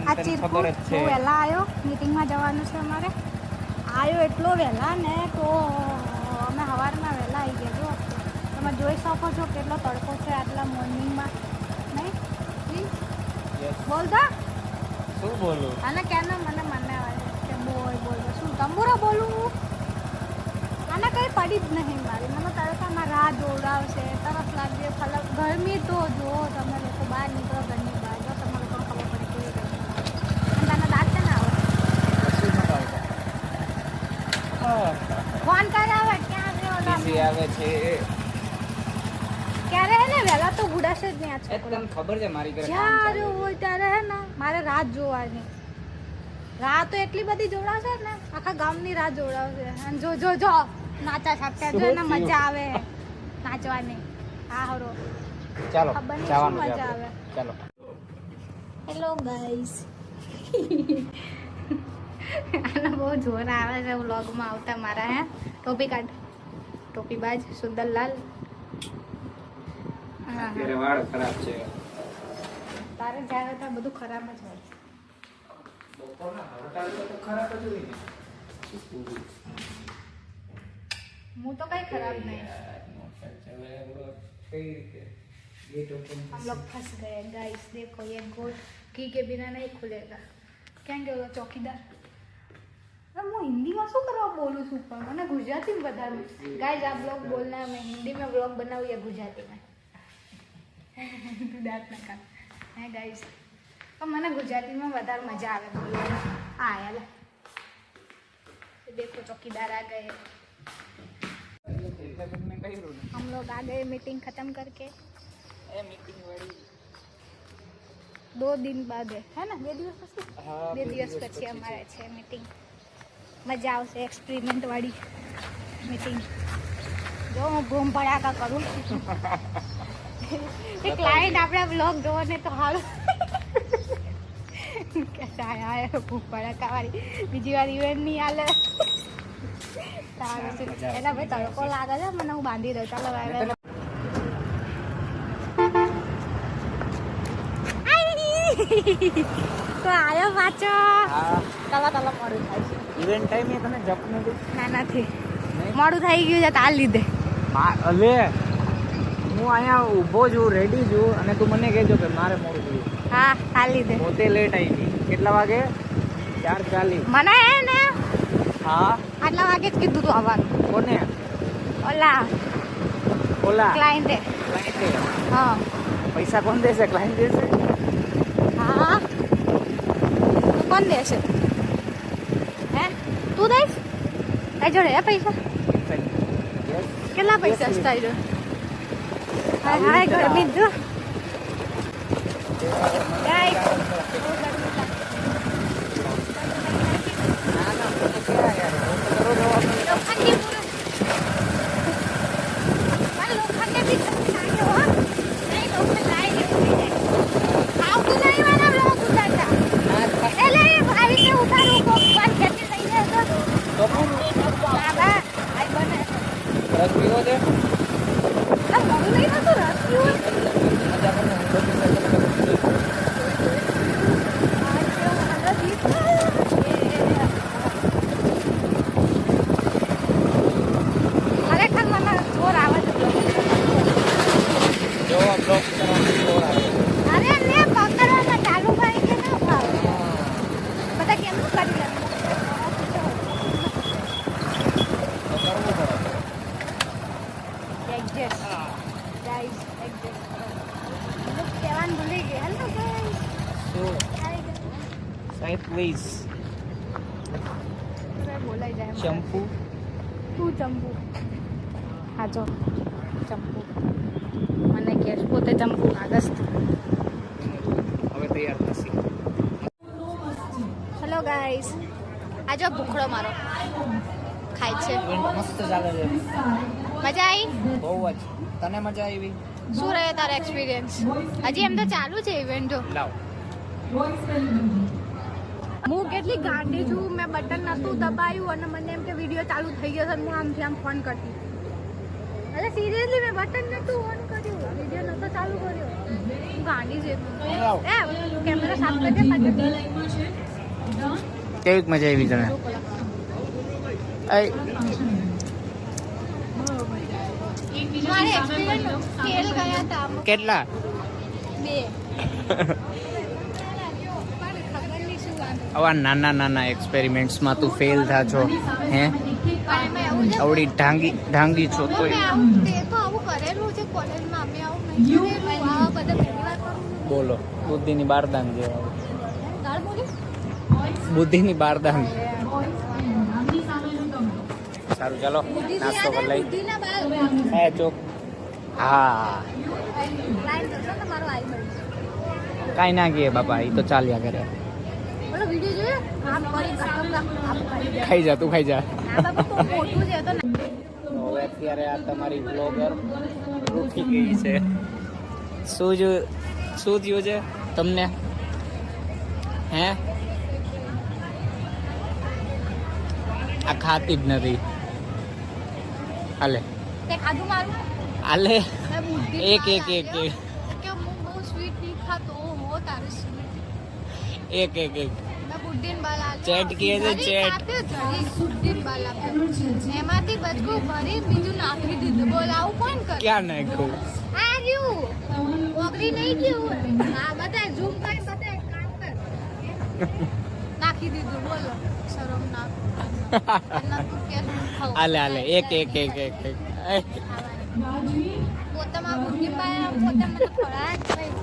આ ચીરકુટ બહુ વહેલા આવ્યો, મીટિંગમાં જવાનું છે અમારે. આવ્યો એટલો વહેલા ને તો અમે સવારમાં વહેલા આવી ગયા. જો તમે જોઈ શકો છો કેટલો તડકો છે આટલા મોર્નિંગમાં, નહીં પ્લીઝ બોલતા શું બોલું આને ક્યાંનો મને આવે કે બોલ શું તંબુરો બોલું? આને કંઈ પડી જ નહીં મારી. મને તડકામાં રાહ જોડાવશે, તરસ લાગે, ગરમી તો જુઓ તમે લોકો, બહાર નીકળો ઘરની બહાર, જો તમને લોકોને ખબર પડે કેવી ગરમી અને તને દાંત છે ને આવે ફોન કરાવે ક્યાં આવે છે ક્યારે હે ને વહેલા તો ગુડાશે જ નહીં. આ છોકરો તને ખબર છે મારી ઘરે જ્યારે હોય ત્યારે હે ને મારે રાત જોવાની. રાહ તો એટલી બધી જોડાશે ને, આખા ગામની રાહ જોડાવશે. અને જો નાચા છાપતા જો એને મજા આવે નાચવાની. હા હરો ચાલો ખબર નહીં શું જવાનું છે મજા આવે. આપણે. ચાલો હેલો ગાઈસ. આનો બહુ જોર આવે છે વ્લોગમાં આવતા મારા. હે ટોપી કાઢ, ટોપી બાજ સુંદરલાલ. અત્યારે વાળ ખરાબ છે. તારે જ્યારે ત્યાં બધું ખરાબ જ હોય. ખરાબ જ હોય હું તો કઈ खराब नहीं. हम लोग फंस गए गाइस. देखो ये गोट घी के बिना नहीं खुलेगा. क्या કે ચોકીદાર? હું હિન્દીમાં શું કરવા બોલું છું પણ મને ગુજરાતીમાં બતાવું. गाइस आप लोग बोलना मैं हिंदी में व्लॉग बनाऊँ या गुजराती में? દાંત ના કાઢ હે ગાइस. પણ મને ગુજરાતીમાં વધારે મજા આવે બોલવાની. હા યાર देखो चौकीदार आ गए. हम लोग आ गए मीटिंग खत्म करके. दो दिन बाद है ना, 2 દિવસ પછી 2 દિવસ પછી અમારે છે મીટિંગ. મજા આવશે, એક્સપેરિમેન્ટ વાળી મીટિંગ. જો હું બૂમ ભડાકા કરું. એ ક્લાયન્ટ આપણે બ્લોગ જોવો ને તો હાલ કેસા આયા બૂમ ભડાકા વાળી. બીજી વાર ઇવેન્ટ નહીં હાલે. એના ભાઈ તડકો લાગે છે મને, હું બાંધી દઉં. ચાલો તો આવ્યો પાછો. તલા મોડું થાય છે. ઇવેન્ટ ટાઈમે તને જપ નથી? ના નથી, મોડું થઈ ગયું છે તાર લીધે. હવે હું અહીંયા ઊભો છું, રેડી છું, અને તું મને કહેજો કે મારે મોડું થયું. હા તાર લીધે. પોતે લેટ આવી ગઈ. કેટલા વાગે? 4:40. મને હે ને હા આટલા વાગે જ કીધું તું આવવાનું. કોને? ઓલા ક્લાયન્ટે. હા પૈસા કોણ દેશે? ક્લાયન્ટ દેશે? હા કોણ દેશે? હે તું દઈશ? તારી જોડે હે પૈસા? કેટલા પૈસા છે તારી જોડે? હાય ગરમી જો. રસ પીવો છે? ખરેખર મને જોર આવે છે. જો બ્લોગ કરવાનો જોર આવે. અરે ને પકડવામાં ચાલુ કરી કે ના ભાવ બધા કેમનું કરી લે. એડજસ્ટ ગાઈસ, એડજસ્ટ કહેવાનું ભૂલી ગઈ. Hello guys. સાઈડવેઝ બોલાઈ જાય શેમ્પુ. તું ચંપુ. હા જો ચંપુ મને કેશ પોતે ચંપુ કાગસ. હવે તૈયાર થશે. Hello guys. આ જો ભૂખડો મારો ખાય છે. મસ્ત ચાલે છે. મજા આવી? બહુ જ. તને મજા આવી? શું રહ્યો તારો એક્સપિરિયન્સ? હજી એમ તો ચાલુ છે ઇવેન્ટ. લાવ. હું કેટલી ગાંડી છું, મેં બટન નહોતું દબાયું અને મને એમ કે વિડીયો ચાલુ થઈ ગયો છે. હું આમથી આમ ફોન કરતી. અરે સિરિયસલી મેં બટન નહોતું ઓન કર્યું, વિડીયો નહોતો ચાલુ કર્યો. ગાંડી છે કેમેરા સાફ કરી દે કેવી મજા આવી તને મારે એક્સપિરિયન્સ સ્કેલ ગયા હતા કેટલા 2 આવા નાના નાના એક્સપેરિમેન્ટ્સમાં તું ફેલ થા છો હે આવડી ઢાંગી છો તો આવું કરેલું છે કોલેજમાં અમે આવું નહીં કરેલું આ બધા પહેલી વાર કરું બોલો બુદ્ધિની બારદાન જેવા ગાળ બોલી બુદ્ધિની બારદાન સારું ચાલો નાસ્તો કરી લઈ બુદ્ધિના બાલ હે ચોક હા લાઈન કરશો ને મારો આઈ બન કાંઈ ના કહે બાપા એ તો ચાલ્યા કરે બોલો વિડિયો જોઈએ આમ કરી આમ કરી ખાઈ જા તું ખાઈ જા આ બાબા બહુ મોટું છે તો હવે અત્યારે આ તમારી બ્લોગર રૂઠી ગઈ છે શું થયું છે તમને હે આ ખાતી જ નથી હાલે તે ખાધું મારું હાલે મેં બુદ્ધિ એક કે હું બહુ સ્વીટ નહીં ખાતો હો તારે સ્વીટ એક મેં બુદ્ધિન બાલ આલ્યો ચેટ કિए थे चैट બુદ્ધિન બાલ આપ્યો એમાંથી બચકું ભરી બીજું નાખી દીધું બોલ આવું કોણ કરે क्या નાખ્યું આ રહ્યું ઓગળી નહીં ગયું હા બતાય ઝૂમ કરી બતાય કામ કર નાખી દીધું બોલો શરમ ના હાલે એક પોતામાં બુદ્ધિ પાય પોતા મને ખોળા જ ભાઈ